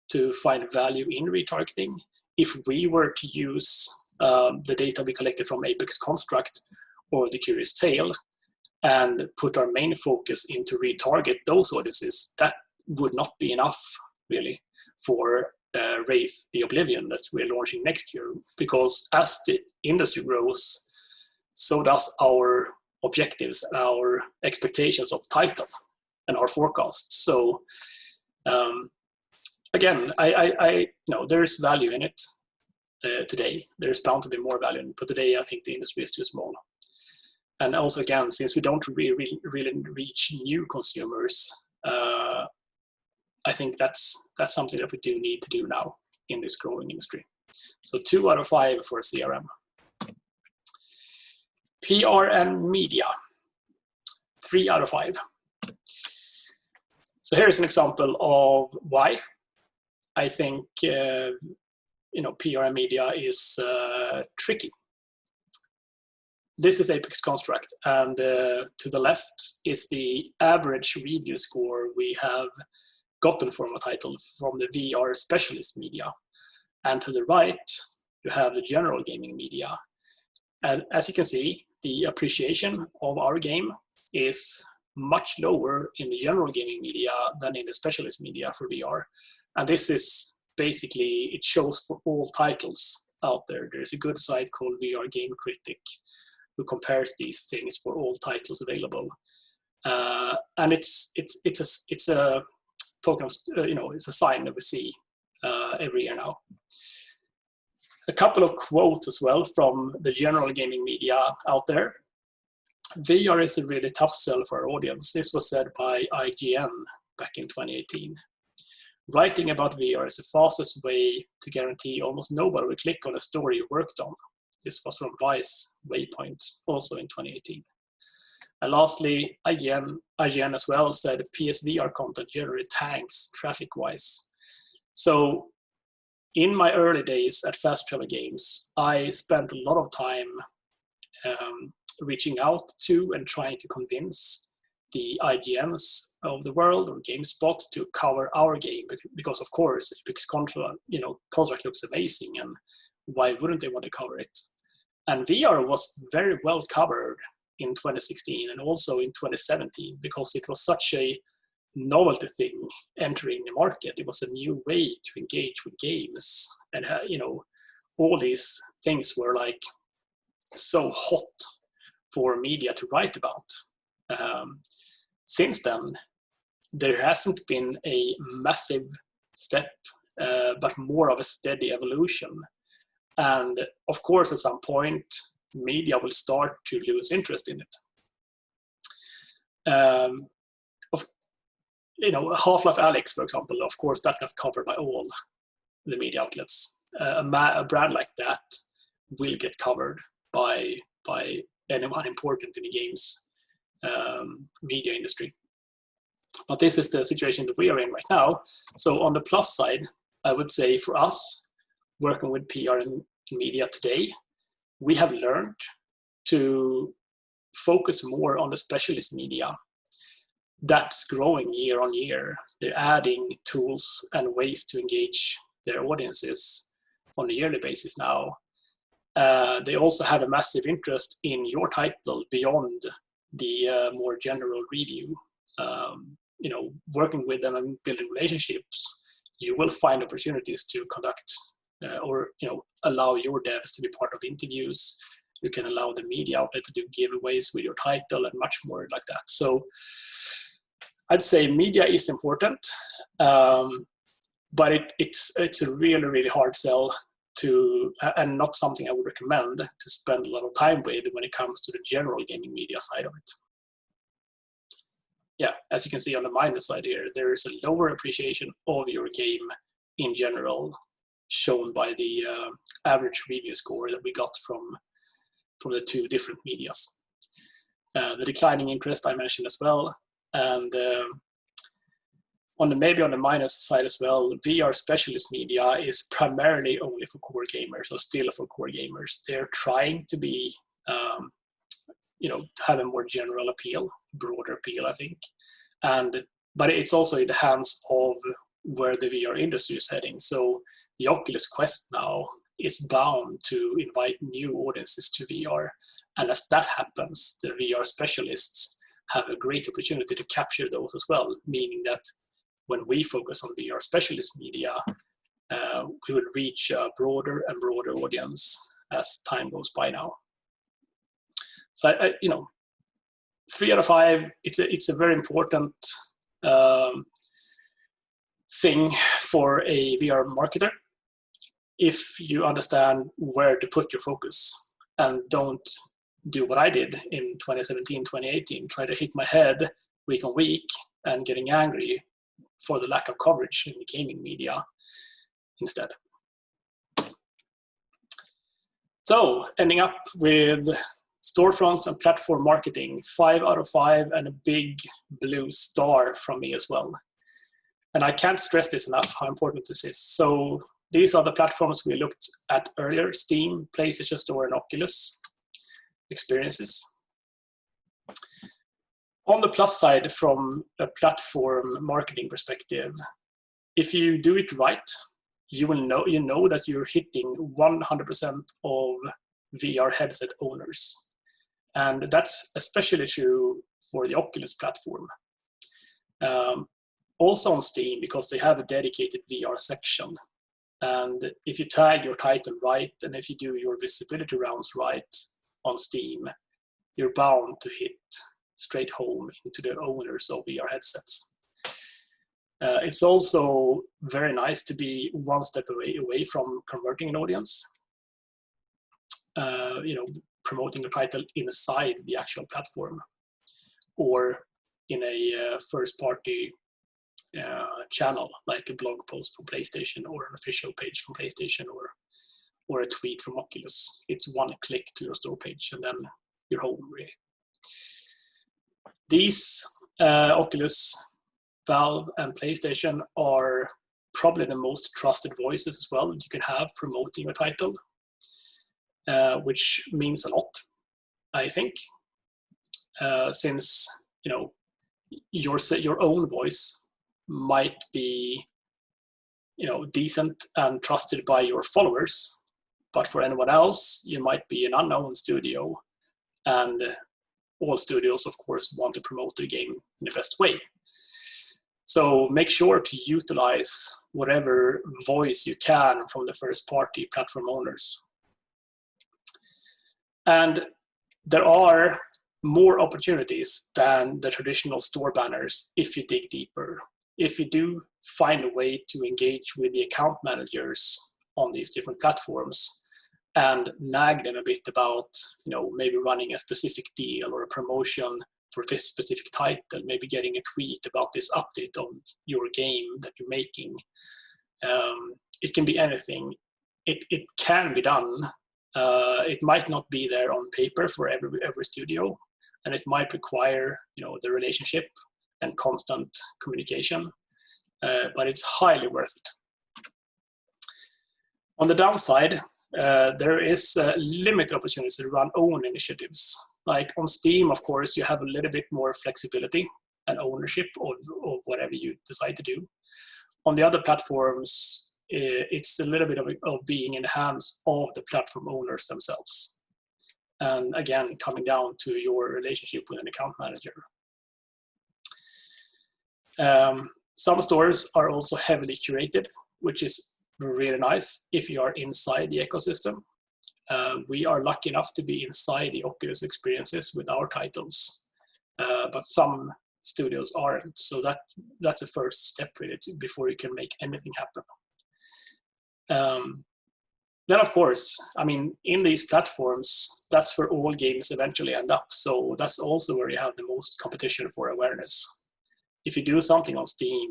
to find value in retargeting. If we were to use the data we collected from Apex Construct or The Curious Tale and put our main focus into retarget those audiences, that would not be enough, really, for Wraith the Oblivion that we're launching next year. Because as the industry grows, so does our objectives and our expectations of the title and our forecasts. So again, I know there's value in it today. There's bound to be more value in it, but today I think the industry is too small. And also, again, since we don't really reach new consumers, I think that's something that we do need to do now in this growing industry. So 2 out of 5 for CRM. PR and media, 3 out of 5. So here's an example of why I think PR and media is tricky. This is Apex Construct, and to the left is the average review score we have gotten from a title from the VR specialist media. And to the right, you have the general gaming media. And as you can see, the appreciation of our game is much lower in the general gaming media than in the specialist media for VR. And this is basically, it shows for all titles out there. There's a good site called VR Game Critic who compares these things for all titles available. And it's a token of, it's a sign that we see every year now. A couple of quotes as well from the general gaming media out there. VR is a really tough sell for our audience. This was said by IGN back in 2018. Writing about VR is the fastest way to guarantee almost nobody will click on a story you worked on. This was from Vice Waypoint, also in 2018. And lastly, IGN as well said PSVR content generally tanks traffic-wise. So in my early days at Fast Travel Games, I spent a lot of time reaching out to and trying to convince the IGNs of the world or GameSpot to cover our game, because of course Apex Construct looks amazing, and why wouldn't they want to cover it? And VR was very well covered in 2016 and also in 2017 because it was such a novelty thing entering the market. It was a new way to engage with games, and all these things were like so hot for media to write about. Since then, there hasn't been a massive step, but more of a steady evolution. And of course, at some point, media will start to lose interest in it. Half-Life Alyx, for example, of course, that got covered by all the media outlets. A brand like that will get covered by anyone important in the games media industry. But this is the situation that we are in right now. So on the plus side, I would say for us, working with PR and media today, we have learned to focus more on the specialist media. That's growing year on year. They're adding tools and ways to engage their audiences on a yearly basis now. They also have a massive interest in your title beyond the more general review. Working with them and building relationships, you will find opportunities to conduct or allow your devs to be part of interviews. You can allow the media outlet to do giveaways with your title and much more like that. So I'd say media is important, but it's a really, really hard sell and not something I would recommend to spend a lot of time with when it comes to the general gaming media side of it. Yeah, as you can see on the minus side here, there is a lower appreciation of your game in general, shown by the average review score that we got from the two different medias. The declining interest I mentioned as well, and maybe on the minus side as well, VR specialist media is primarily only for core gamers, or still for core gamers. They're trying to be, have a more general appeal, broader appeal, I think. But it's also in the hands of where the VR industry is heading. So the Oculus Quest now is bound to invite new audiences to VR. And as that happens, the VR specialists have a great opportunity to capture those as well, meaning that when we focus on VR specialist media, we will reach a broader and broader audience as time goes by now. So, 3 out of 5, it's a very important thing for a VR marketer if you understand where to put your focus and don't do what I did in 2017, 2018, try to hit my head week on week and getting angry for the lack of coverage in the gaming media instead. So ending up with storefronts and platform marketing, 5 out of 5 and a big blue star from me as well. And I can't stress this enough, how important this is. So these are the platforms we looked at earlier: Steam, PlayStation Store, and Oculus experiences. On the plus side, from a platform marketing perspective, if you do it right, you know that you're hitting 100% of VR headset owners. And that's especially true for the Oculus platform. Also on Steam, because they have a dedicated VR section. And if you tag your title right, and if you do your visibility rounds right on Steam, you're bound to hit straight home into the owners of VR headsets. It's also very nice to be one step away from converting an audience. Promoting a title inside the actual platform, or in a first-party channel, like a blog post from PlayStation, or an official page from PlayStation, or a tweet from Oculus. It's one click to your store page, and then you're home, really. These Oculus, Valve, and PlayStation are probably the most trusted voices as well that you can have promoting a title, which means a lot, I think, since your own voice might be decent and trusted by your followers, but for anyone else, you might be an unknown studio, and all studios, of course, want to promote their game in the best way. So make sure to utilize whatever voice you can from the first-party platform owners. And there are more opportunities than the traditional store banners if you dig deeper. If you do find a way to engage with the account managers on these different platforms and nag them a bit about, maybe running a specific deal or a promotion for this specific title, maybe getting a tweet about this update on your game that you're making. It can be anything. It can be done. It might not be there on paper for every studio, and it might require the relationship and constant communication, but it's highly worth it. On the downside, there is limited opportunity to run own initiatives. Like on Steam, of course, you have a little bit more flexibility and ownership of whatever you decide to do. On the other platforms, it's a little bit of being in the hands of the platform owners themselves. And again, coming down to your relationship with an account manager. Some stores are also heavily curated, which is really nice if you are inside the ecosystem. We are lucky enough to be inside the Oculus experiences with our titles, but some studios aren't. So that's the first step really before you can make anything happen. Then of course, I mean, in these platforms, that's where all games eventually end up. So that's also where you have the most competition for awareness. If you do something on Steam,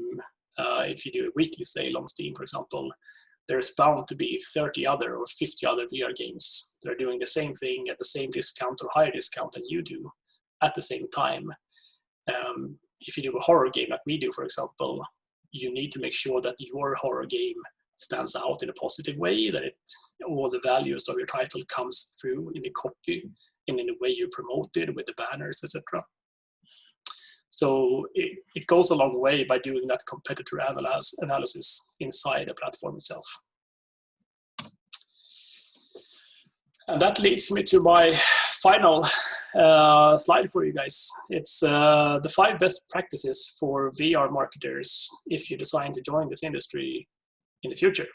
if you do a weekly sale on Steam, for example, there's bound to be 30 other or 50 other VR games that are doing the same thing at the same discount or higher discount than you do at the same time. If you do a horror game like we do, for example, you need to make sure that your horror game stands out in a positive way, that all the values of your title comes through in the copy and in the way you promote it with the banners, etc. So it goes a long way by doing that competitor analysis inside the platform itself. And that leads me to my final slide for you guys. It's the 5 best practices for VR marketers if you decide to join this industry in the future.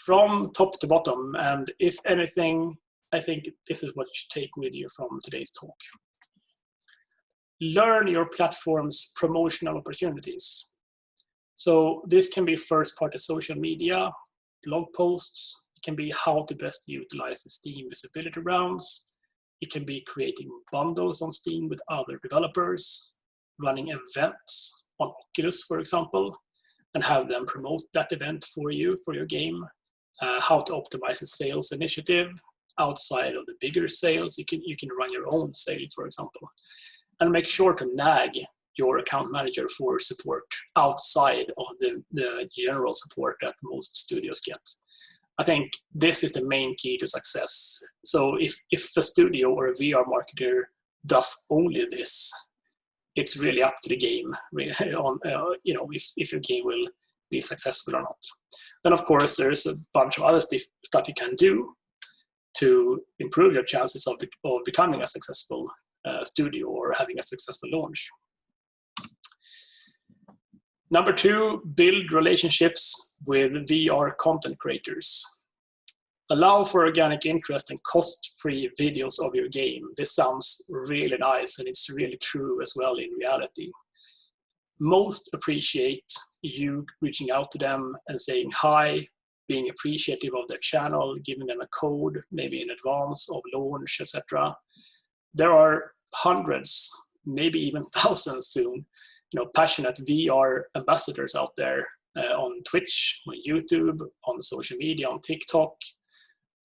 From top to bottom, and if anything, I think this is what you should take with you from today's talk. Learn your platform's promotional opportunities. So this can be first-party social media, blog posts. It can be how to best utilize the Steam visibility rounds. It can be creating bundles on Steam with other developers, running events on Oculus, for example, and have them promote that event for you, for your game. How to optimize a sales initiative outside of the bigger sales. You can run your own sales, for example. And make sure to nag your account manager for support outside of the general support that most studios get. I think this is the main key to success. So if a studio or a VR marketer does only this, it's really up to the game on if your game will be successful or not. Then of course there's a bunch of other stuff you can do to improve your chances of becoming a successful studio or having a successful launch. Number 2, build relationships with VR content creators. Allow for organic interest and cost-free videos of your game. This sounds really nice, and it's really true as well in reality. Most appreciate you reaching out to them and saying hi, being appreciative of their channel, giving them a code, maybe in advance of launch, etc. There are hundreds, maybe even thousands soon, passionate VR ambassadors out there on Twitch, on YouTube, on social media, on TikTok,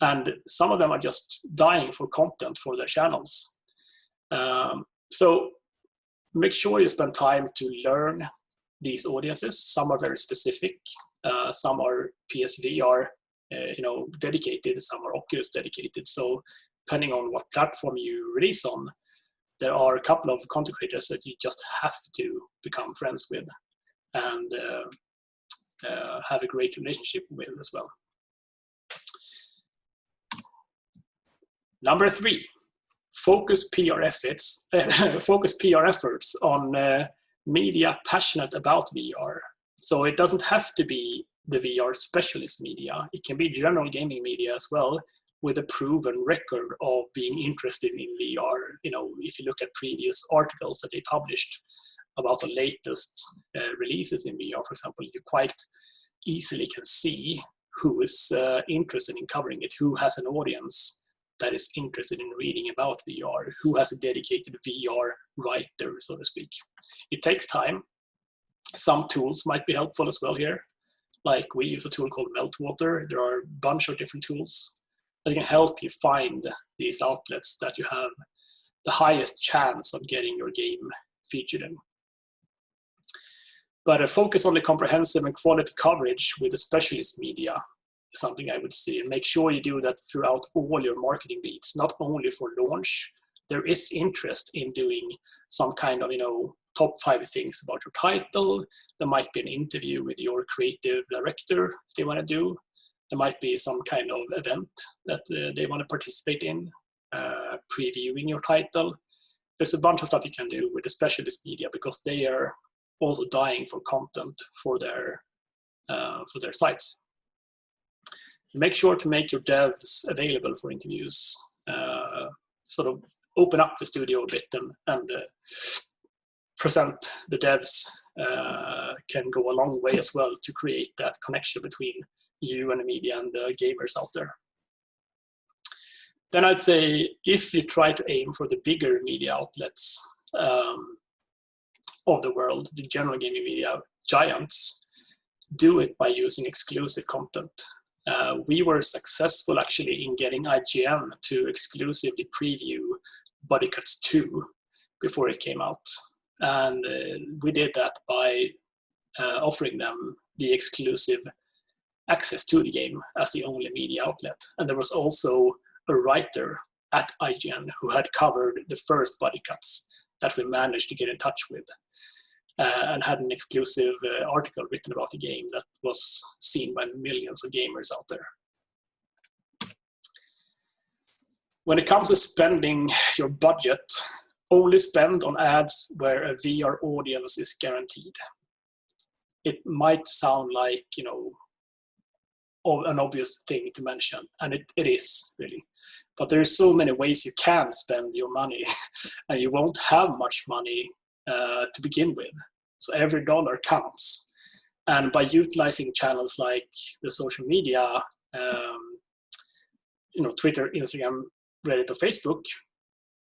and some of them are just dying for content for their channels. So make sure you spend time to learn these audiences. Some are very specific, some are PSVR dedicated, some are Oculus dedicated. So depending on what platform you release on, there are a couple of content creators that you just have to become friends with and have a great relationship with as well. Number 3, focus PR efforts on media passionate about VR. So it doesn't have to be the VR specialist media. It can be general gaming media as well, with a proven record of being interested in VR. If you look at previous articles that they published about the latest releases in VR, for example, you quite easily can see who is interested in covering it, who has an audience that is interested in reading about VR, who has a dedicated VR writer, so to speak. It takes time. Some tools might be helpful as well here. Like we use a tool called Meltwater. There are a bunch of different tools that can help you find these outlets that you have the highest chance of getting your game featured in. But a focus on the comprehensive and quality coverage with the specialist media is something I would see, and make sure you do that throughout all your marketing beats, not only for launch. There is interest in doing some kind of top 5 things about your title. There might be an interview with your creative director they want to do. There might be some kind of event that they want to participate in, previewing your title. There's a bunch of stuff you can do with the specialist media because they are also dying for content for their sites. Make sure to make your devs available for interviews. Sort of open up the studio a bit and present the devs can go a long way as well to create that connection between you and the media and the gamers out there. Then I'd say if you try to aim for the bigger media outlets of the world, the general gaming media giants, do it by using exclusive content. We were successful actually in getting IGN to exclusively preview Body Cuts 2 before it came out. And we did that by offering them the exclusive access to the game as the only media outlet. And there was also a writer at IGN who had covered the first Body Cuts that we managed to get in touch with and had an exclusive article written about the game that was seen by millions of gamers out there. When it comes to spending your budget, only spend on ads where a VR audience is guaranteed. It might sound like, you know, an obvious thing to mention, and it is really. But there are so many ways you can spend your money, and you won't have much money to begin with. So every dollar counts. And by utilizing channels like the social media, Twitter, Instagram, Reddit, or Facebook,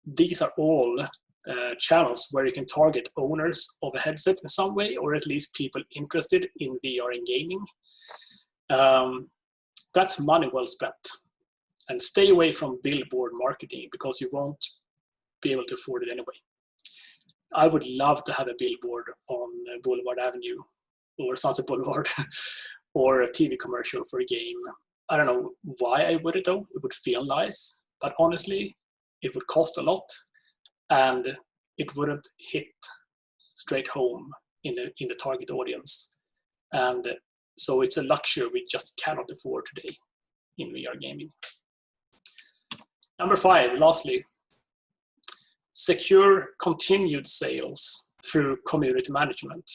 these are all channels where you can target owners of a headset in some way, or at least people interested in VR and gaming. That's money well spent. And stay away from billboard marketing because you won't be able to afford it anyway. I would love to have a billboard on Boulevard Avenue or Sunset Boulevard or a TV commercial for a game. I don't know why I would it though. It would feel nice, but honestly, it would cost a lot and it wouldn't hit straight home in the target audience. And so it's a luxury we just cannot afford today in VR gaming. Number 5, lastly, secure continued sales through community management.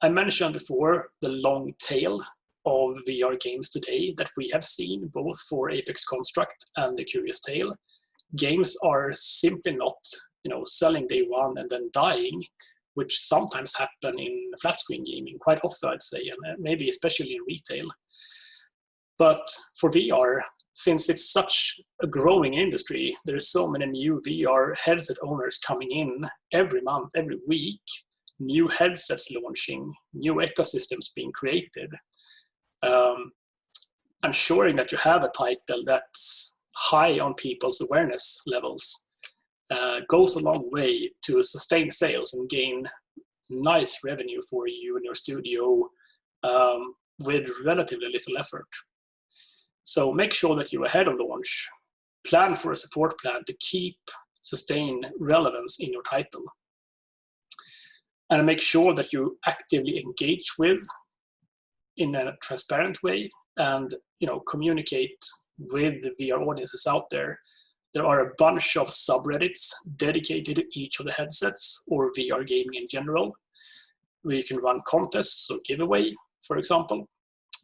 I mentioned before the long tail of VR games today that we have seen both for Apex Construct and the Curious Tale. Games are simply not, selling day one and then dying, which sometimes happen in flat screen gaming quite often, I'd say, and maybe especially in retail. But for VR, since it's such a growing industry, there's so many new VR headset owners coming in every month, every week, new headsets launching, new ecosystems being created. Ensuring that you have a title that's high on people's awareness levels goes a long way to sustain sales and gain nice revenue for you and your studio with relatively little effort. So make sure that you're ahead of launch. Plan for a support plan to sustain relevance in your title. And make sure that you actively engage with in a transparent way and communicate with the VR audiences out there. There are a bunch of subreddits dedicated to each of the headsets or VR gaming in general, where you can run contests or giveaway, for example.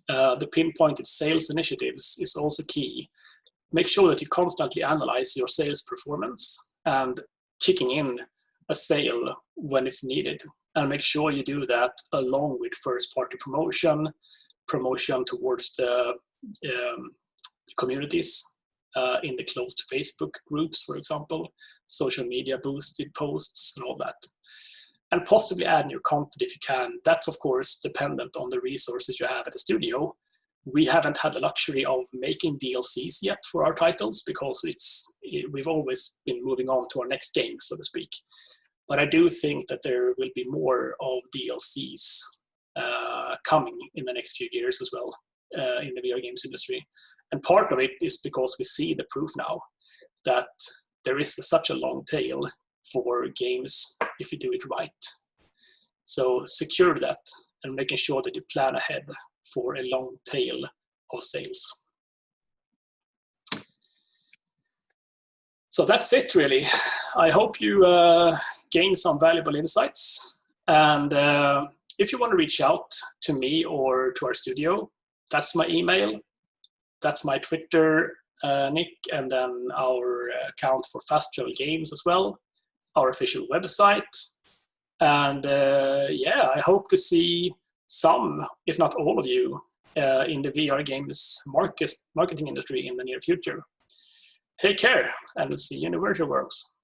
The pinpointed sales initiatives is also key. Make sure that you constantly analyze your sales performance and kicking in a sale when it's needed. And make sure you do that along with first-party promotion towards the communities in the closed Facebook groups, for example, social media boosted posts and all that. And possibly add new content if you can. That's, of course, dependent on the resources you have at the studio. We haven't had the luxury of making DLCs yet for our titles because we've always been moving on to our next game, so to speak. But I do think that there will be more of DLCs coming in the next few years as well in the VR games industry. And part of it is because we see the proof now that there is such a long tail for games if you do it right. So secure that and making sure that you plan ahead for a long tail of sales. So that's it, really. I hope you gained some valuable insights. And if you want to reach out to me or to our studio, that's my email, that's my Twitter nick, and then our account for Fast Travel Games as well, our official website. And yeah, I hope to see some, if not all of you, in the VR games marketing industry in the near future. Take care, and see you in the virtual worlds.